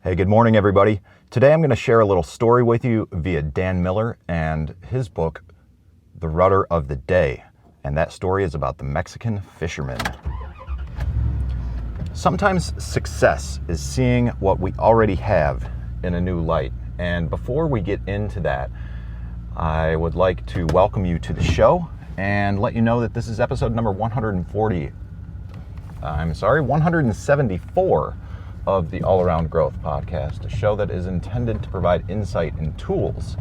Hey, good morning, everybody. Today I'm going to share a little story with you via Dan Miller and his book, The Rudder of the Day. And that story is about the Mexican fisherman. Sometimes success is seeing what we already have in a new light. And before we get into that, I would like to welcome you to the show and let you know that this is episode number 174 of the All Around Growth podcast, a show that is intended to provide insight and tools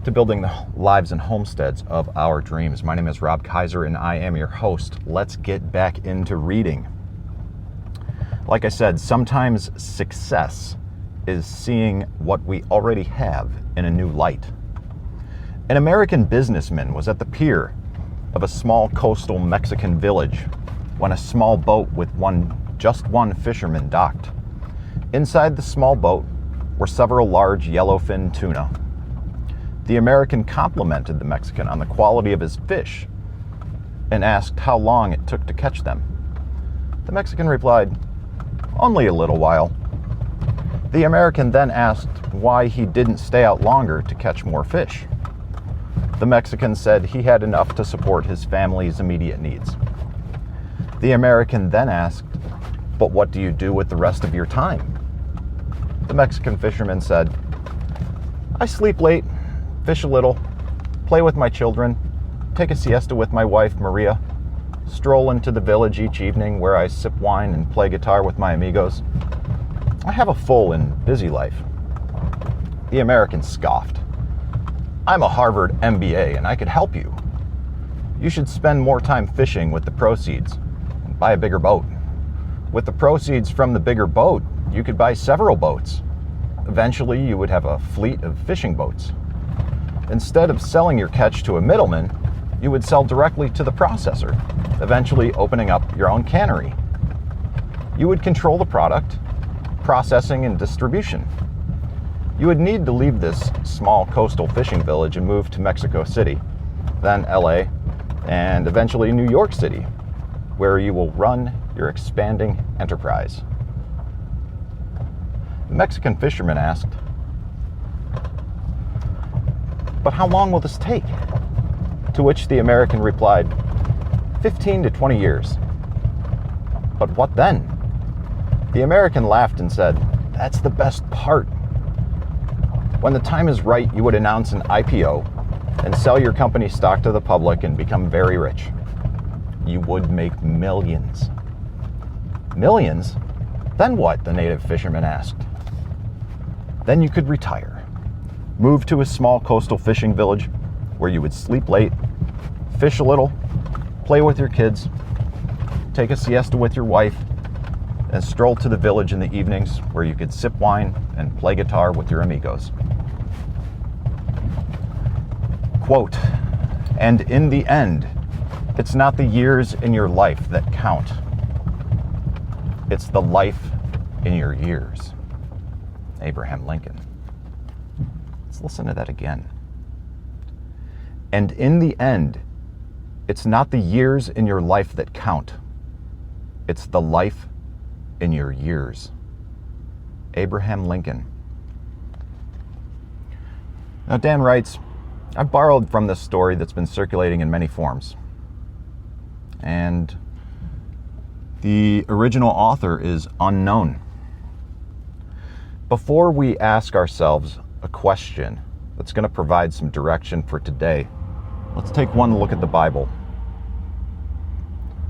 to building the lives and homesteads of our dreams. My name is Rob Kaiser and I am your host. Let's get back into reading. Like I said, sometimes success is seeing what we already have in a new light. An American businessman was at the pier of a small coastal Mexican village when a small boat with just one fisherman docked. Inside the small boat were several large yellowfin tuna. The American complimented the Mexican on the quality of his fish and asked how long it took to catch them. The Mexican replied, "Only a little while." The American then asked why he didn't stay out longer to catch more fish. The Mexican said he had enough to support his family's immediate needs. The American then asked, "But what do you do with the rest of your time?" The Mexican fisherman said, "I sleep late, fish a little, play with my children, take a siesta with my wife, Maria, stroll into the village each evening where I sip wine and play guitar with my amigos. I have a full and busy life." The American scoffed. "I'm a Harvard MBA and I could help you. You should spend more time fishing with the proceeds and buy a bigger boat. With the proceeds from the bigger boat, you could buy several boats. Eventually, you would have a fleet of fishing boats. Instead of selling your catch to a middleman, you would sell directly to the processor, eventually opening up your own cannery. You would control the product, processing, and distribution. You would need to leave this small coastal fishing village and move to Mexico City, then LA, and eventually New York City, where you will run your expanding enterprise." The Mexican fisherman asked, "But how long will this take?" To which the American replied, 15 to 20 years. "But what then?" The American laughed and said, "That's the best part. When the time is right, you would announce an IPO and sell your company stock to the public and become very rich. You would make millions." "Millions? Then what?" the native fisherman asked. "Then you could retire, move to a small coastal fishing village where you would sleep late, fish a little, play with your kids, take a siesta with your wife, and stroll to the village in the evenings where you could sip wine and play guitar with your amigos." Quote, "And in the end, it's not the years in your life that count. It's the life in your years." Abraham Lincoln. Let's listen to that again. "And in the end, it's not the years in your life that count. It's the life in your years." Abraham Lincoln. Now, Dan writes, "I've borrowed from this story that's been circulating in many forms. And the original author is unknown. Before we ask ourselves a question that's going to provide some direction for today, let's take one look at the Bible.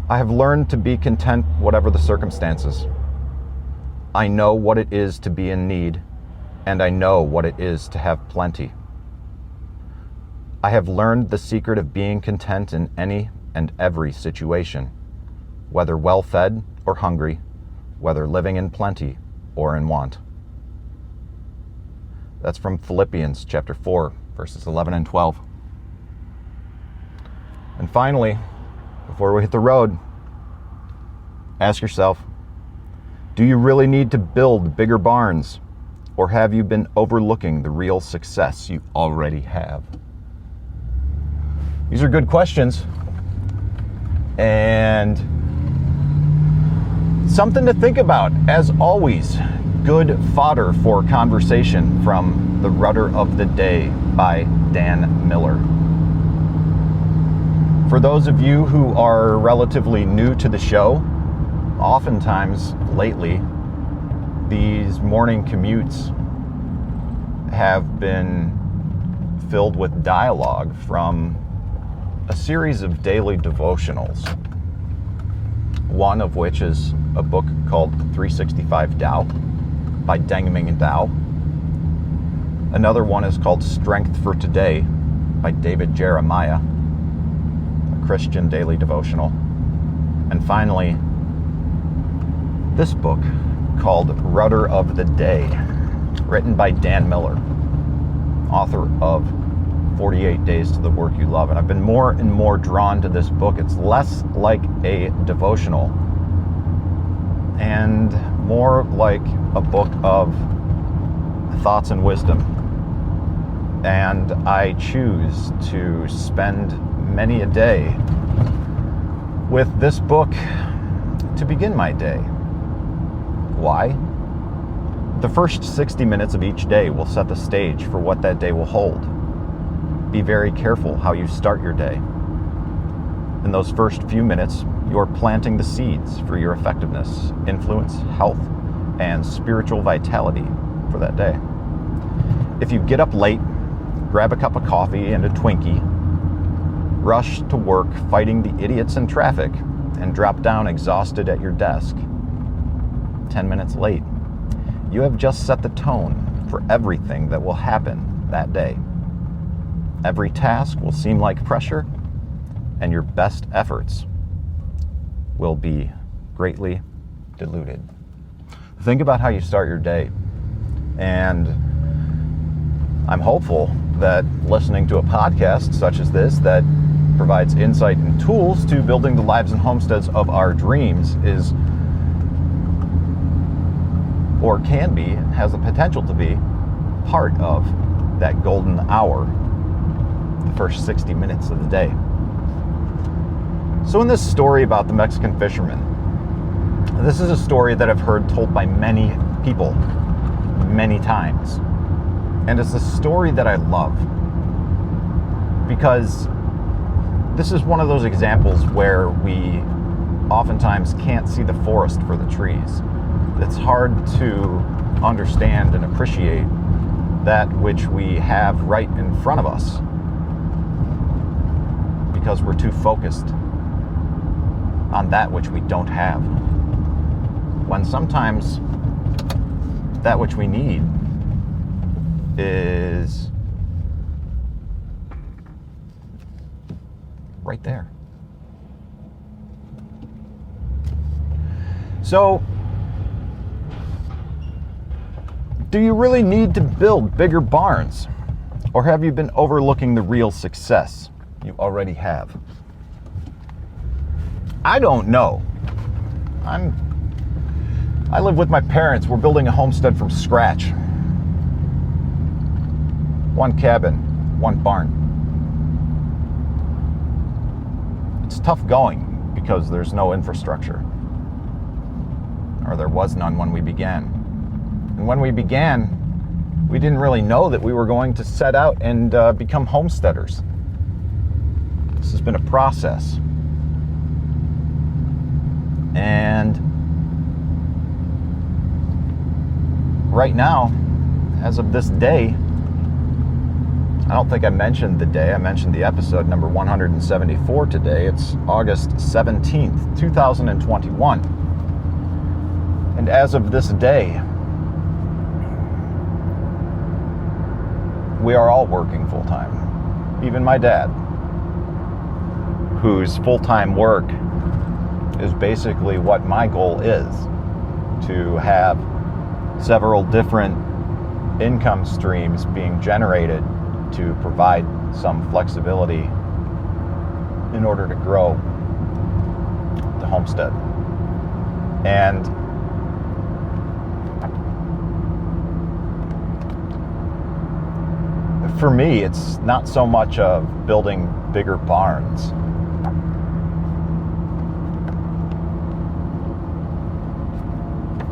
I have learned to be content whatever the circumstances. I know what it is to be in need, and I know what it is to have plenty. I have learned the secret of being content in any and every situation, whether well-fed or hungry, whether living in plenty or in want." That's from Philippians chapter 4, verses 11 and 12. And finally, before we hit the road, ask yourself, do you really need to build bigger barns, or have you been overlooking the real success you already have? These are good questions, and something to think about. As always, good fodder for conversation from The Rudder of the Day by Dan Miller. For those of you who are relatively new to the show, oftentimes lately, these morning commutes have been filled with dialogue from a series of daily devotionals. One of which is a book called 365 Tao by Deng Ming Dao. Another one is called Strength for Today by David Jeremiah, a Christian daily devotional. And finally, this book called Rudder of the Day, written by Dan Miller, author of 48 Days to the Work You Love. And I've been more and more drawn to this book. It's less like a devotional and more like a book of thoughts and wisdom. And I choose to spend many a day with this book to begin my day. Why? The first 60 minutes of each day will set the stage for what that day will hold. Be very careful how you start your day. In those first few minutes, you're planting the seeds for your effectiveness, influence, health, and spiritual vitality for that day. If you get up late, grab a cup of coffee and a Twinkie, rush to work fighting the idiots in traffic, and drop down exhausted at your desk 10 minutes late, you have just set the tone for everything that will happen that day. Every task will seem like pressure, and your best efforts will be greatly diluted. Think about how you start your day, and I'm hopeful that listening to a podcast such as this that provides insight and tools to building the lives and homesteads of our dreams is, or can be, has the potential to be part of that golden hour, the first 60 minutes of the day. So in this story about the Mexican fisherman, this is a story that I've heard told by many people many times. And it's a story that I love because this is one of those examples where we oftentimes can't see the forest for the trees. It's hard to understand and appreciate that which we have right in front of us because we're too focused on that which we don't have. When sometimes that which we need is right there. So, do you really need to build bigger barns? Or have you been overlooking the real success you already have? I don't know. I live with my parents. We're building a homestead from scratch. One cabin, one barn. It's tough going because there's no infrastructure. Or there was none when we began. And when we began, we didn't really know that we were going to set out and become homesteaders. This has been a process. And right now, as of this day, I don't think I mentioned the day. I mentioned the episode number 174 today. It's August 17th, 2021. And as of this day, we are all working full-time. Even my dad, whose full-time work is basically what my goal is, to have several different income streams being generated to provide some flexibility in order to grow the homestead. And for me, it's not so much of building bigger barns.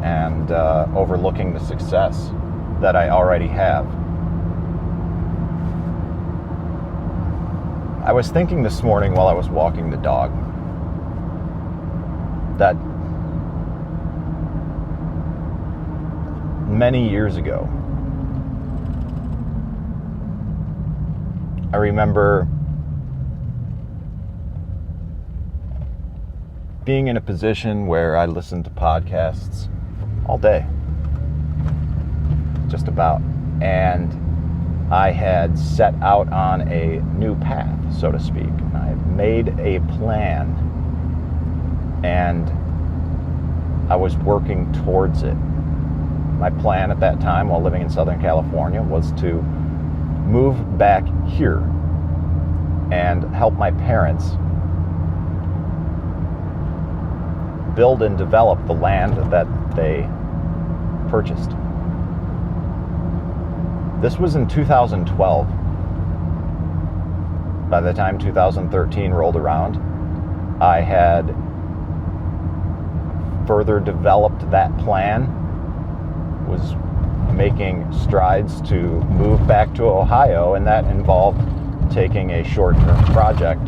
and overlooking the success that I already have. I was thinking this morning while I was walking the dog that many years ago, I remember being in a position where I listened to podcasts all day, just about, and I had set out on a new path, so to speak. I made a plan, and I was working towards it. My plan at that time, while living in Southern California, was to move back here and help my parents build and develop the land that they purchased. This was in 2012. By the time 2013 rolled around, I had further developed that plan, was making strides to move back to Ohio, and that involved taking a short-term project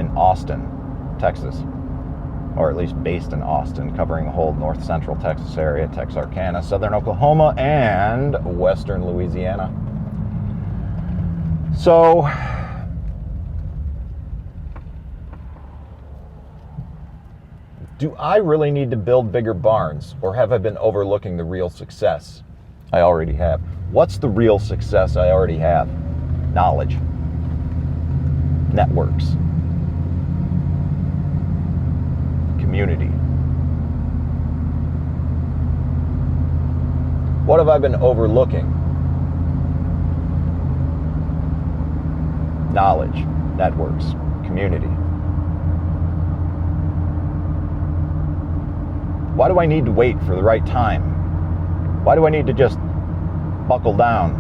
in Austin, Texas, or at least based in Austin, covering the whole north central Texas area, Texarkana, southern Oklahoma, and western Louisiana. So, do I really need to build bigger barns, or have I been overlooking the real success I already have? What's the real success I already have? Knowledge, networks, community. What have I been overlooking? Knowledge, networks, community. Why do I need to wait for the right time? Why do I need to just buckle down,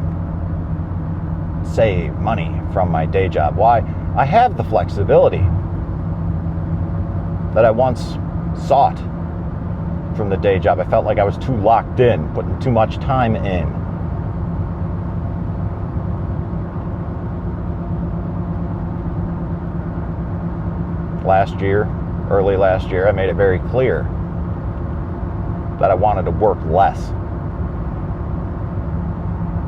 save money from my day job? Why? I have the flexibility that I once sought from the day job. I felt like I was too locked in, putting too much time in. Early last year, I made it very clear that I wanted to work less,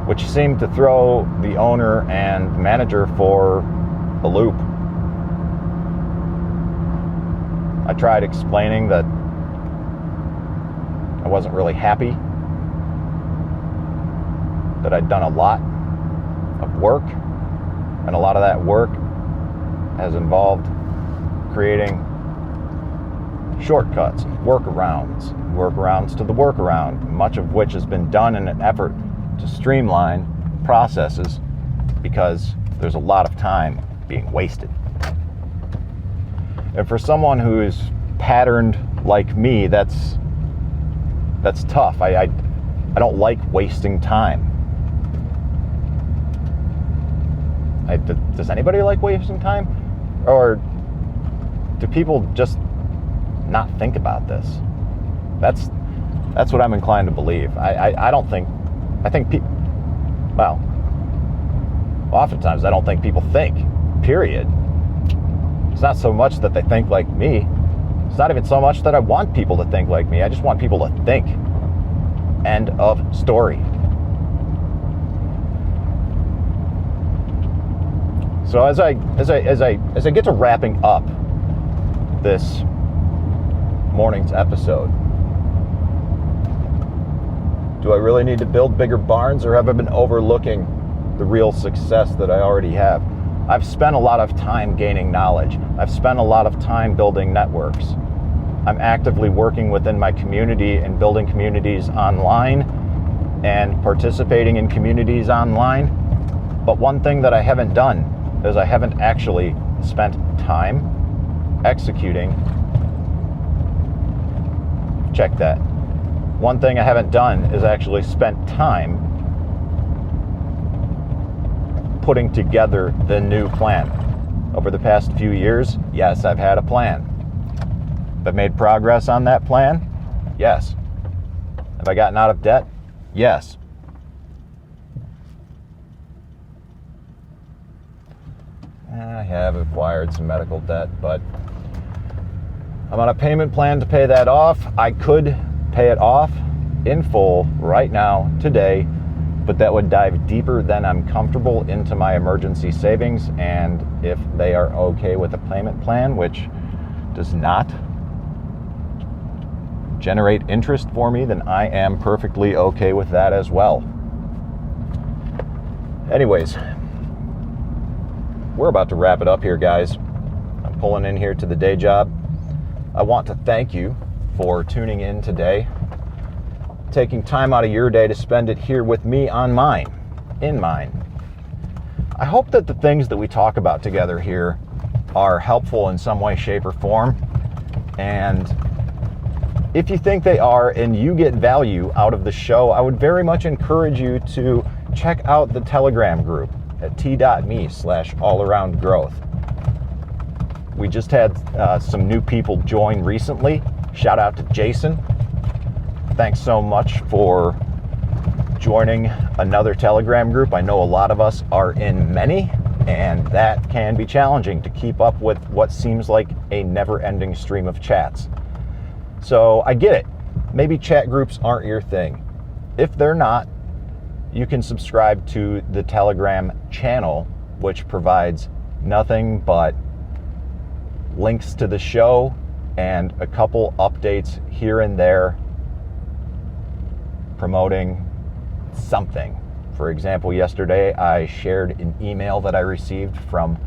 which seemed to throw the owner and manager for a loop. I tried explaining that I wasn't really happy, that I'd done a lot of work, and a lot of that work has involved creating shortcuts, workarounds to the workaround, much of which has been done in an effort to streamline processes because there's a lot of time being wasted. And for someone who is patterned like me, that's tough. I don't like wasting time. Does anybody like wasting time? Or do people just not think about this? That's what I'm inclined to believe. Oftentimes I don't think people think, period. It's not so much that they think like me. It's not even so much that I want people to think like me. I just want people to think. End of story. So as I get to wrapping up this morning's episode, do I really need to build bigger barns, or have I been overlooking the real success that I already have? I've spent a lot of time gaining knowledge. I've spent a lot of time building networks. I'm actively working within my community and building communities online and participating in communities online. But one thing that I haven't done is I haven't actually spent time executing. Check that. One thing I haven't done is actually spent time putting together the new plan. Over the past few years, yes, I've had a plan. I've made progress on that plan? Yes. Have I gotten out of debt? Yes. I have acquired some medical debt, but I'm on a payment plan to pay that off. I could pay it off in full right now, today, but that would dive deeper than I'm comfortable into my emergency savings. And if they are okay with a payment plan, which does not generate interest for me, then I am perfectly okay with that as well. Anyways, we're about to wrap it up here, guys. I'm pulling in here to the day job. I want to thank you for tuning in today, taking time out of your day to spend it here with me on mine, in mine. I hope that the things that we talk about together here are helpful in some way, shape, or form. And if you think they are and you get value out of the show, I would very much encourage you to check out the Telegram group at t.me/allaroundgrowth. We just had some new people join recently. Shout out to Jason. Thanks so much for joining another Telegram group. I know a lot of us are in many, and that can be challenging to keep up with what seems like a never-ending stream of chats. So I get it. Maybe chat groups aren't your thing. If they're not, you can subscribe to the Telegram channel, which provides nothing but links to the show and a couple updates here and there promoting something. For example, yesterday I shared an email that I received from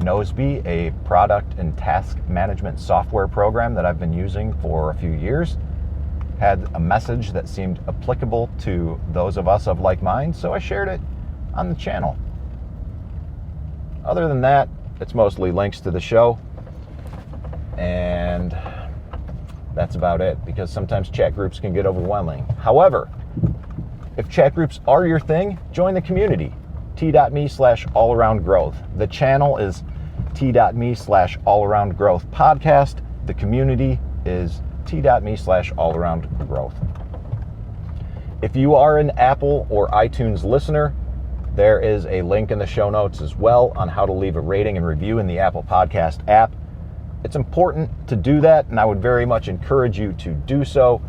Noseby, a product and task management software program that I've been using for a few years. Had a message that seemed applicable to those of us of like mind, so I shared it on the channel. Other than that, it's mostly links to the show, and that's about it, because sometimes chat groups can get overwhelming. However, if chat groups are your thing, join the community. t.me/allaroundgrowth. The channel is t.me/allaroundgrowthpodcast. The community is t.me/allaroundgrowth. If you are an Apple or iTunes listener, there is a link in the show notes as well on how to leave a rating and review in the Apple Podcast app. It's important to do that, and I would very much encourage you to do so,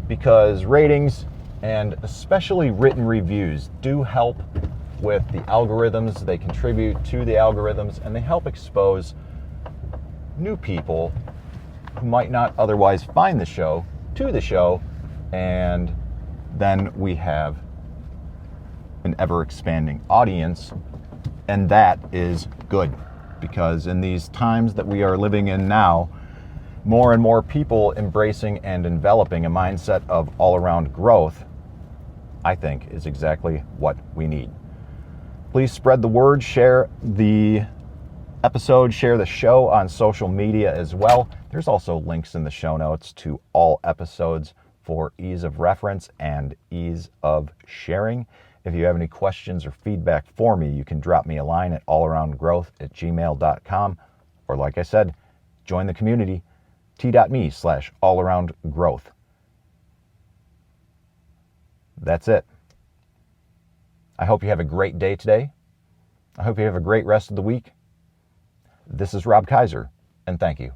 because ratings and especially written reviews do help with the algorithms. They contribute to the algorithms, and they help expose new people who might not otherwise find the show to the show, and then we have an ever-expanding audience, and that is good, because in these times that we are living in now, more and more people embracing and enveloping a mindset of all-around growth, I think, is exactly what we need. Please spread the word, share the episode, share the show on social media as well. There's also links in the show notes to all episodes for ease of reference and ease of sharing. If you have any questions or feedback for me, you can drop me a line at allaroundgrowth@gmail.com, or like I said, join the community, t.me/allaroundgrowth. That's it. I hope you have a great day today. I hope you have a great rest of the week. This is Rob Kaiser, and thank you.